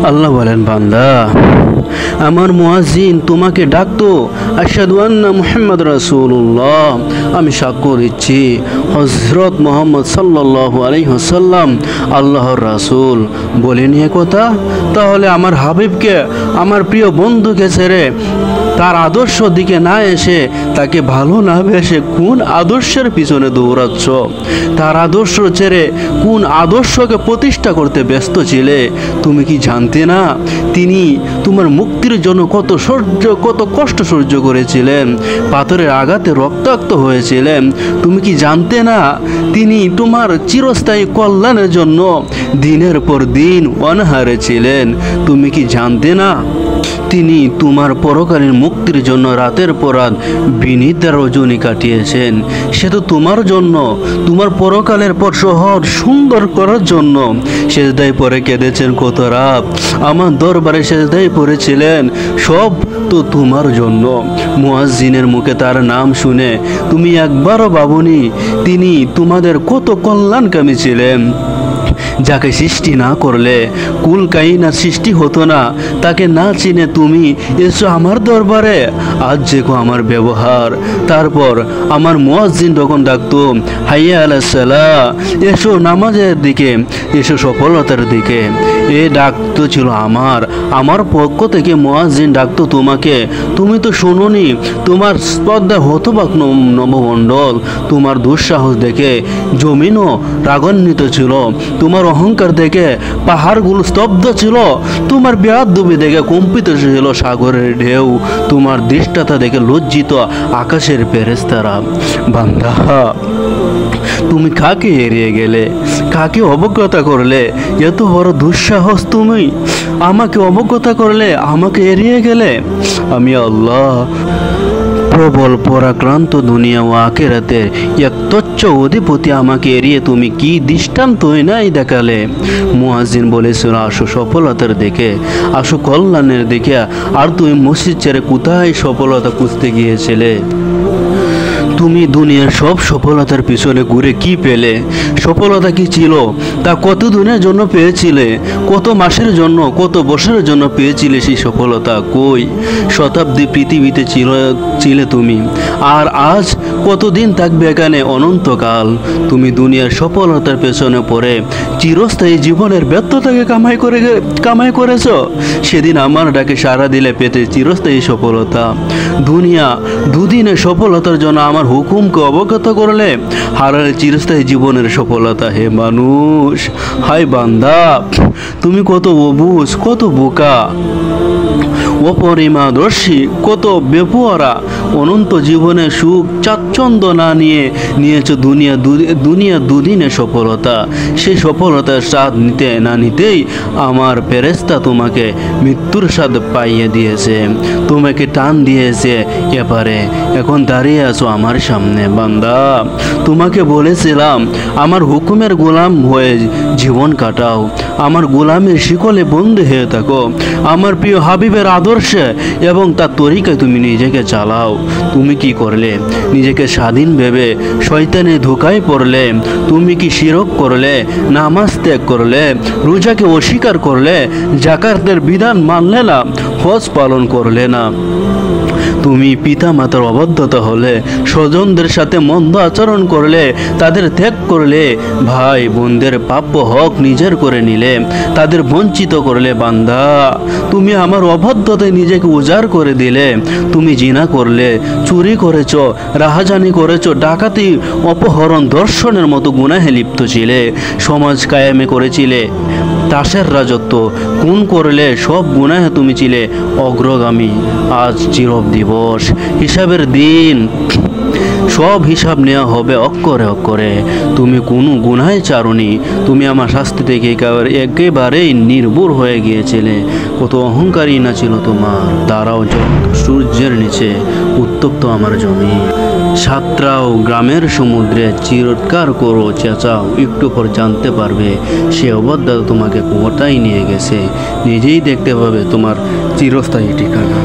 আল্লাহ বলেন, বান্দা আমার মুয়াজ্জিন তোমাকে ডাকতো, আশহাদু আন্না মুহাম্মদ রাসূলুল্লাহ, আমি সাক্ষ্য দিচ্ছি হযরত মুহাম্মদ সাল্লাল্লাহু আলাইহি ওয়াসাল্লাম আল্লাহর রাসূল। বলেনি কথা? তাহলে আমার হাবিবকে, আমার প্রিয় বন্ধুকে ছেড়ে তার আদর্শ দিকে না এসে, তাকে ভালো না বেসে কোন আদর্শের পিছনে দৌড়াচ্ছ? তার আদর্শ ছেড়ে কোন আদর্শকে প্রতিষ্ঠা করতে ব্যস্ত ছিলে? তুমি কি জানতে না তিনি তোমার মুক্তির জন্য কত কষ্ট সহ্য করেছিলেন, পাথরের আঘাতে রক্তাক্ত হয়েছিলেন? তুমি কি জানতে না তিনি তোমার চিরস্থায়ী কল্যাণের জন্য দিনের পর দিন অনাহারে ছিলেন? তুমি কি জানতে না তিনি তোমার পরকালীন মুক্তির জন্য রাতের পর রাত বিনীত রজনী কাটিয়েছেন? সে তো তোমার জন্য, তোমার পরকালের পর শহর সুন্দর করার জন্য সেজদায় পরে কেঁদেছেন কত রাত, আমার দরবারে সেজদায় পড়েছিলেন, সব তো তোমার জন্য। মুয়াজ্জিনের মুখে তার নাম শুনে তুমি একবারও ভাবনি তিনি তোমাদের কত কল্যাণকামী ছিলেন? যাকে সৃষ্টি না করলে কুল কাইনা সৃষ্টি হতো না, তাকে না চিনে তুমি এসো আমার দরবারে, আজ যে আমার ব্যবহার। তারপর আমার মুয়াজ্জিন যখন ডাকতো হাইয়া আলাস সালাহ, এসো নামাজের দিকে, এসো সফলতার দিকে, এ ডাকতো ছিল আমার পক্ষ থেকে মুয়াজ্জিন ডাকতো তোমাকে। তুমি তো শোনোনি, তোমার স্পর্ধা হতবাক নবমণ্ডল, তোমার দুঃসাহস দেখে জমিনও রাগান্বিত ছিল, তোমার অহংকার দেখে পাহাড়গুলো স্তব্ধ ছিল, তোমার বেয়াদবি দেখে কম্পিত ছিল সাগরের ঢেউ, তোমার দৃষ্টতা দেখে লজ্জিত আকাশের ফেরেশতারা। বান্দা, তুমি কাকে এড়িয়ে গেলে, কাকে অবজ্ঞতা করলে? এত বড় দুঃসাহস তুমি আমাকে অবজ্ঞতা করলে, আমাকে এড়িয়ে গেলে। আমি আল্লাহ প্রবল পরাক্রান্ত দুনিয়া ও আখিরাতের এক তচ্ছ অধিপতি, আমাকে এড়িয়ে তুমি কি দৃষ্টান্তই নাই দেখালে? মুয়াজ্জিন বলেছিল আসো সফলতার দিকে, আসো কল্যাণের দিকে, আর তুমি মসজিদ ছেড়ে কোথায় সফলতা খুঁজতে গিয়েছিলে? তুমি দুনিয়ার সব সফলতার পিছনে ঘুরে কি পেলে? সফলতা কি ছিল তা কত দিনের জন্য পেয়েছিলে? কত মাসের জন্য, কত বছরের জন্য পেয়েছিলে সেই সফলতা? কই শতাব্দী পৃথিবীতে ছিলে তুমি, আর আজ কতদিন থাকবে এখানে? অনন্তকাল। তুমি দুনিয়ার সফলতার পেছনে পড়ে চিরস্থায়ী জীবনের ব্যর্থতাকে কামাই করেছ। সেদিন আমার ডাকে সাড়া দিলে পেতে চিরস্থায়ী সফলতা। দুনিয়া দুদিনের সফলতার জন্য আমার হুকুমকে অবগত করলে হারালে চিরস্থায়ী জীবনের সফলতা। হে মানুষ, হায় বান্দা, তুমি কত অবুঝ, কত বোকা, অপরিমাদর্শী, কত বেপরোয়া। অনন্ত জীবনের সুখ চাচ্ছন্দ্য না নিয়েছ দুনিয়া দুদিনের সফলতা। সেই সফলতার স্বাদ নিতে না নিতেই আমার ফেরেশতা তোমাকে মৃত্যুর স্বাদ পাইয়ে দিয়েছে, তোমাকে টান দিয়েছে এপারে, এখন দাঁড়িয়ে আছো আমার সামনে। বান্দা, তোমাকে বলেছিলাম আমার হুকুমের গোলাম হয়ে জীবন কাটাও, আমার গোলামের শিকলে বন্দী হয়ে থাকো, আমার প্রিয় হাবিবের আদর্শে এবং তার তরিকায় তুমি নিজেকে চালাও। তুমি কি করলে? নিজেকে স্বাধীন ভেবে শয়তানের ধোঁকায় পড়লে। তুমি কি শিরক করলে, নামাজ ত্যাগ করলে, রোজাকে অস্বীকার করলে, যাকাতের বিধান মানলে না, হজ পালন করলে না। তুমি পিতা মাতার অবাধ্যতা হলে, স্বজনদের সাথে মন্দ আচরণ করলে, তাদের ত্যাগ করলে, ভাই বোনদের প্রাপ্য হক নিজের করে নিলে, তাদের বঞ্চিত করলে। বান্দা, তুমি আমার অবাধ্যতায় নিজেকে উজাড় করে দিলে। তুমি জিনা করলে, চুরি করেছ, রাহাজানি করেছ, ডাকাতি, অপহরণ, ধর্ষণের মতো গুনাহে লিপ্ত ছিলে, সমাজ কায়েমে করেছিলে তাসের রাজত্ব, খুন করলে, সব গুনাহে তুমি ছিলে অগ্রগামী। আজ চিরব দিবস, হিসাবের দিন, সব হিসাব নেওয়া হবে অক্ষরে অক্ষরে। তুমি কোনো গুনাহে চারনি, তুমি আমার শাস্তি থেকে একেবারেই নির্ভুল হয়ে গিয়েছিলে। কত অহংকারী না ছিল তোমার। তারাও সূর্যের নিচে উত্তপ্ত আমার জমি, সাতরাও গ্রামের সমুদ্রে চিৎকার করো, চেঁচাও, একটু পর জানতে পারবে সে অবাধ্যতা তোমাকে কোথায় নিয়ে গেছে। নিজেই দেখতে পাবে তোমার চিরস্থায়ী ঠিকানা।